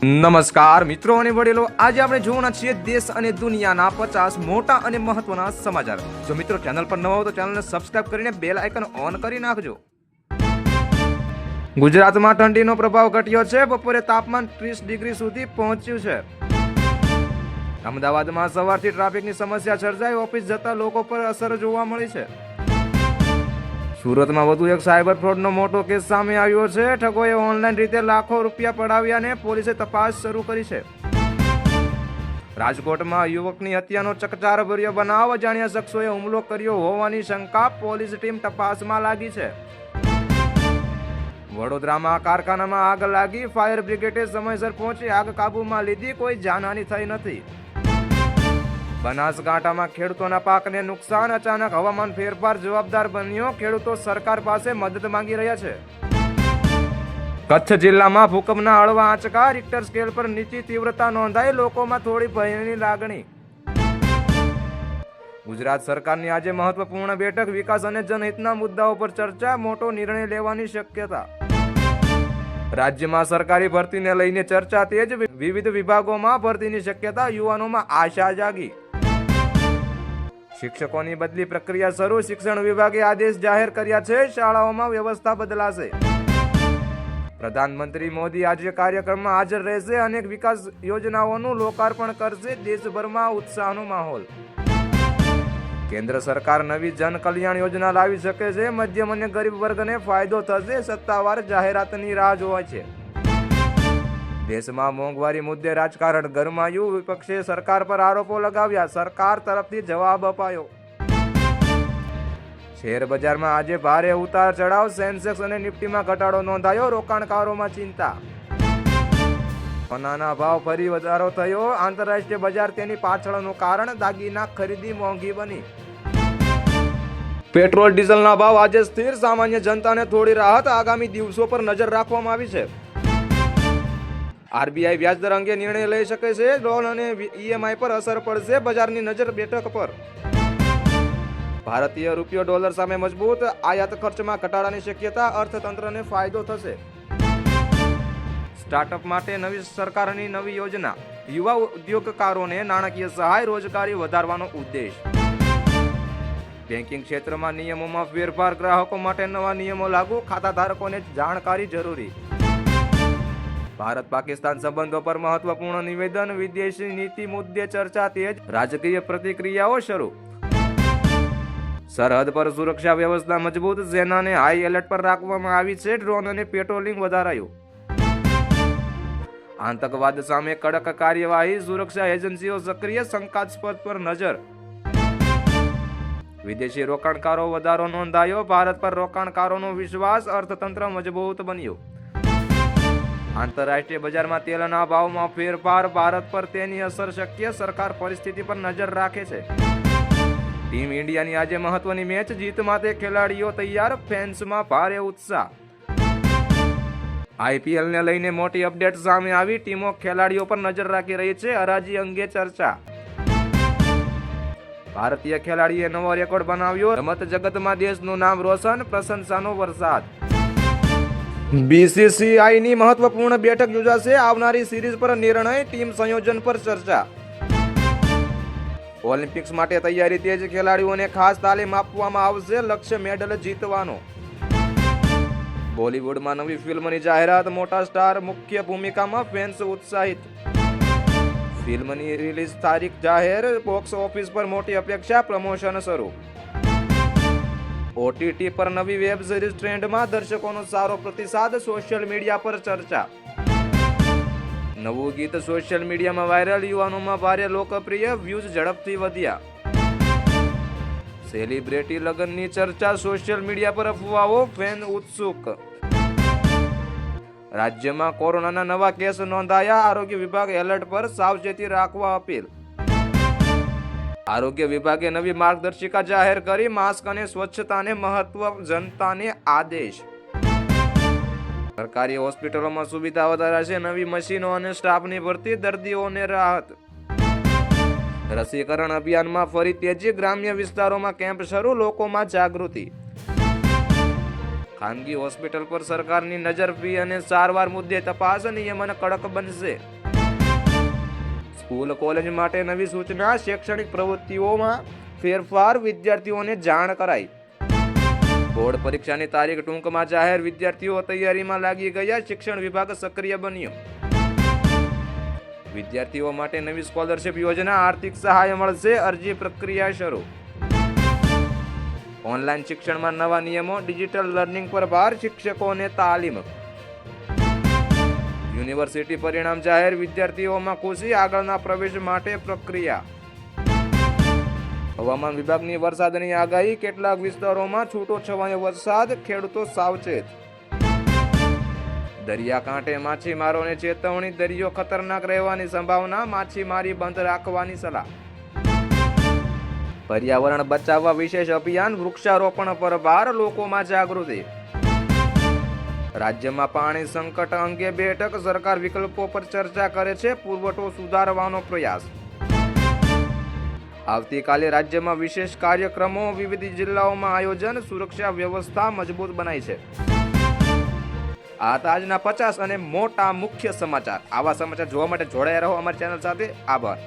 નમસ્કાર મિત્રો અને વડીલો, આજે આપણે જોવાના છીએ દેશ અને દુનિયાના 50 મોટા અને મહત્વના સમાચાર. જો મિત્રો ચેનલ પર નવા હો તો ચેનલને સબસ્ક્રાઇબ કરીને બેલ આઇકન ઓન કરી નાખજો. ગુજરાતમાં ઠંડીનો પ્રભાવ ઘટ્યો છે. બપોરે તાપમાન 30 ડિગ્રી સુધી પહોંચ્યું છે. અમદાવાદમાં સવારથી ટ્રાફિકની સમસ્યા સર્જાઈ. ઓફિસ જતા લોકો પર અસર જોવા મળી છે. સુરતમાં વધુ એક સાયબર ફ્રોડનો મોટો કેસ સામે આવ્યો છે. ઠગોએ ઓનલાઈન રીતે લાખો રૂપિયા પડાવ્યા અને પોલીસે તપાસ શરૂ કરી છે. રાજકોટમાં યુવકની હત્યાનો ચકચારભર્યો બનાવ. અજાણ્યા શખ્સોએ હુમલો કર્યો હોવાની શંકા. પોલીસ ટીમ તપાસમાં લાગી છે. વડોદરામાં કારખાનામાં આગ લાગી. ફાયર બ્રિગેડે સમયસર પહોંચી આગ કાબૂમાં લીધી. કોઈ જાનહાનિ થઈ નથી. બનાસકાંઠામાં ખેડૂતોના પાકને નુકસાન. અચાનક હવામાન ફેરફાર જવાબદાર બન્યો. ખેડૂતો સરકાર પાસે મદદ માંગી રહ્યા છે. કચ્છ જિલ્લામાં ભૂકંપના હળવા આંચકા. રિક્ટર સ્કેલ પર નીચી તીવ્રતા નોંધાઈ. લોકોમાં થોડી ભયની લાગણી. ગુજરાત સરકારની આજે મહત્વપૂર્ણ બેઠક. વિકાસ અને જનહિતના મુદ્દાઓ પર ચર્ચા. મોટો નિર્ણય લેવાની શક્યતા. રાજ્યમાં સરકારી ભરતીને લઈને ચર્ચા તેજ. વિવિધ વિભાગોમાં ભરતીની શક્યતા. યુવાનોમાં આશા જાગી. શિક્ષકોની બદલી પ્રક્રિયા શરૂ. શિક્ષણ વિભાગે આદેશ જાહેર કર્યા છે. શાળાઓમાં વ્યવસ્થા બદલાશે. પ્રધાનમંત્રી મોદી આજે કાર્યક્રમમાં હાજર રહેશે. અનેક વિકાસ યોજનાઓનું લોકાર્પણ કરશે. દેશભરમાં ઉત્સાહનો માહોલ. કેન્દ્ર સરકાર નવી જન કલ્યાણ યોજના લાવી શકે છે. મધ્યમ અને ગરીબ વર્ગને ફાયદો થશે. સત્તાવાર જાહેરાતની રાહ જોવાય છે. દેશમાં મોંઘવારી મુદ્દે રાજકારણ ગરમાયું. વિપક્ષે સરકાર પર આરોપો લગાવ્યા. સરકાર તરફથી જવાબ અપાયો. શેર બજારમાં આજે ભારે ઉતાર ચઢાવ. સેન્સેક્સ અને નિફ્ટીમાં ઘટાડો નોંધાયો. રોકાણકારોમાં ચિંતા. સોનાના ભાવ ફરી વધારો થયો. આંતરરાષ્ટ્રીય બજાર તેની પાછળનું કારણ. દાગીના ખરીદી મોંઘી બની. પેટ્રોલ ડીઝલના ભાવ આજે સ્થિર. સામાન્ય જનતાને થોડી રાહત. આગામી દિવસો પર નજર રાખવામાં આવી છે. આરબીઆઈ વ્યાજદર અંગે નિર્ણય લઈ શકે છે. લોન અને ઈએમઆઈ પર અસર પડશે. બજારની નજર બેઠક પર. ભારતીય રૂપિયો ડોલર સામે મજબૂત. આયાત ખર્ચમાં ઘટાડાની શક્યતા. અર્થતંત્રને ફાયદો થશે. સ્ટાર્ટઅપ માટે નવી સરકારની નવી યોજના. યુવા ઉદ્યોગકારોને નાણાકીય સહાય. રોજગારી વધારવાનો ઉદ્દેશ. બેન્કિંગ ક્ષેત્રમાં નિયમોમાં ફેરફાર. ગ્રાહકો માટે નવા નિયમો લાગુ. ખાતાધારકોને જાણકારી જરૂરી. ભારત પાકિસ્તાન સંબંધો પર મહત્વપૂર્ણ નિવેદન. વિદેશી નીતિ મુદ્દે ચર્ચા તેજ. રાજકીય પ્રતિક્રિયાઓ શરૂ. સરહદ પર સુરક્ષા વ્યવસ્થા મજબૂત. સેનાને હાઈ એલર્ટ પર રાખવામાં આવી છે. ડ્રોન અને પેટ્રોલિંગ વધારાયું. આતંકવાદ સામે કડક કાર્યવાહી. સુરક્ષા એજન્સીઓ સક્રિય. શંકાસ્પદ પર નજર. વિદેશી રોકાણકારો વધારો નોંધાયો. ભારત પર રોકાણકારોનો વિશ્વાસ. અર્થતંત્ર મજબૂત બન્યું. આંતરરાષ્ટ્રીય બજારમાં તેલના ભાવમાં ફેરફાર. ભારત પર તેની અસર શક્ય. સરકાર પરિસ્થિતિ પર નજર રાખે છે. ટીમ ઇન્ડિયાની આજે મહત્વની મેચ. જીત માટે ખેલાડીઓ તૈયાર. ફેન્સમાં ભારે ઉત્સાહ. આઈપીએલને લઈને મોટી અપડેટ સામે આવી. ટીમો ખેલાડીઓ પર નજર રાખી રહી છે. હરાજી અંગે ચર્ચા. ભારતીય ખેલાડીએ નવો રેકોર્ડ બનાવ્યો. રમત જગતમાં દેશનું નામ રોશન. પ્રશંસાનો વરસાદ. બીસીસીઆઈની મહત્વપૂર્ણ બેઠક યોજાશે. આવનારી સિરીઝ પર નિર્ણય. ટીમ સંયોજન પર ચર્ચા. ઓલિમ્પિક્સ માટે તૈયારી તેજ. ખેલાડીઓને ખાસ તાલીમ આપવામાં આવશે. લક્ષ્ય મેડલ જીતવાનો. બોલિવૂડમાં નવી ફિલ્મની જાહેરાત. મોટા સ્ટાર મુખ્ય ભૂમિકામાં. ફેન્સ ઉત્સાહિત. ફિલ્મની રિલીઝ તારીખ જાહેર. બોક્સ ઓફિસ પર મોટી અપેક્ષા. પ્રમોશન શરૂ. ઓટીટી પર નવી વેબ સિરીઝ ટ્રેન્ડમાં. દર્શકોનો સારો પ્રતિસાદ. સોશિયલ મીડિયા પર ચર્ચા. નવું ગીત સોશિયલ મીડિયામાં વાયરલ. યુવાનોમાં ભારે લોકપ્રિય. વ્યૂઝ ઝડપથી વધ્યા. સેલિબ્રિટી લગ્નની ચર્ચા. સોશિયલ મીડિયા પર અફવાઓ. ફેન ઉત્સુક. રાજ્યમાં કોરોનાના નવા કેસ નોંધાયા. આરોગ્ય વિભાગ એલર્ટ પર. સાવચેતી રાખવા અપીલ. આરોગ્ય વિભાગે નવી માર્ગદર્શિકા જાહેર કરી. માસ્ક અને સ્વચ્છતાને મહત્વ. જનતાને આદેશ. સરકારી હોસ્પિટલોમાં સુવિધા વધારાશે. નવી મશીનો અને સ્ટાફની ભરતી. દર્દીઓને રાહત. રસીકરણ અભિયાનમાં ફરી તેજી. ગ્રામ્ય વિસ્તારોમાં કેમ્પ શરૂ. લોકોમાં જાગૃતિ. ખાનગી હોસ્પિટલ પર સરકારની નજર ફી અને સારવાર મુદ્દે તપાસ નિયમન કડક બનશે. સ્કૂલ કોલેજ માટે નવી સૂચના, શૈક્ષણિક પ્રવૃત્તિઓમાં ફેરફાર, વિદ્યાર્થીઓને જાણ કરાઈ. બોર્ડ પરીક્ષાની તારીખ ટૂંકમાં જાહેર, વિદ્યાર્થીઓ તૈયારીમાં લાગી ગયા, શિક્ષણ વિભાગ સક્રિય બન્યો. વિદ્યાર્થીઓ માટે નવી સ્કોલરશિપ યોજના, આર્થિક સહાય મળશે, અરજી પ્રક્રિયા શરૂ. ઓનલાઈન શિક્ષણમાં નવા નિયમો, ડિજિટલ લર્નિંગ પર ભાર, શિક્ષકોને તાલીમ. યુનિવર્સિટી પરિણામ જાહેર, વિદ્યાર્થીઓમાં ખુશી, આગળના પ્રવેશ માટે પ્રક્રિયા. હવામાન વિભાગની વરસાદની આગાહી, કેટલાક વિસ્તારોમાં છૂટો છવાયો વરસાદ, ખેડૂતો સાવચેત. દરિયાકાંઠે માછીમારોને ચેતવણી, દરિયો ખતરનાક રહેવાની સંભાવના, માછીમારી બંધ રાખવાની સલાહ. પર્યાવરણ બચાવવા વિશેષ અભિયાન, વૃક્ષારોપણ પર ભાર, લોકોમાં જાગૃતિ. રાજ્યમાં પાણી સંકટ અંગે બેઠક, સરકાર વિકલ્પો પર ચર્ચા કરે છે, પુરવઠો સુધારવાનો પ્રયાસ. આવતીકાલે રાજ્યમાં વિશેષ કાર્યક્રમો, વિવિધ જિલ્લાઓમાં આયોજન, સુરક્ષા વ્યવસ્થા મજબૂત બનાઈ છે. આ હતા આજના 50 અને મોટા મુખ્ય સમાચાર. આવા સમાચાર જોવા માટે જોડાયા રહો અમારી ચેનલ સાથે. આભાર.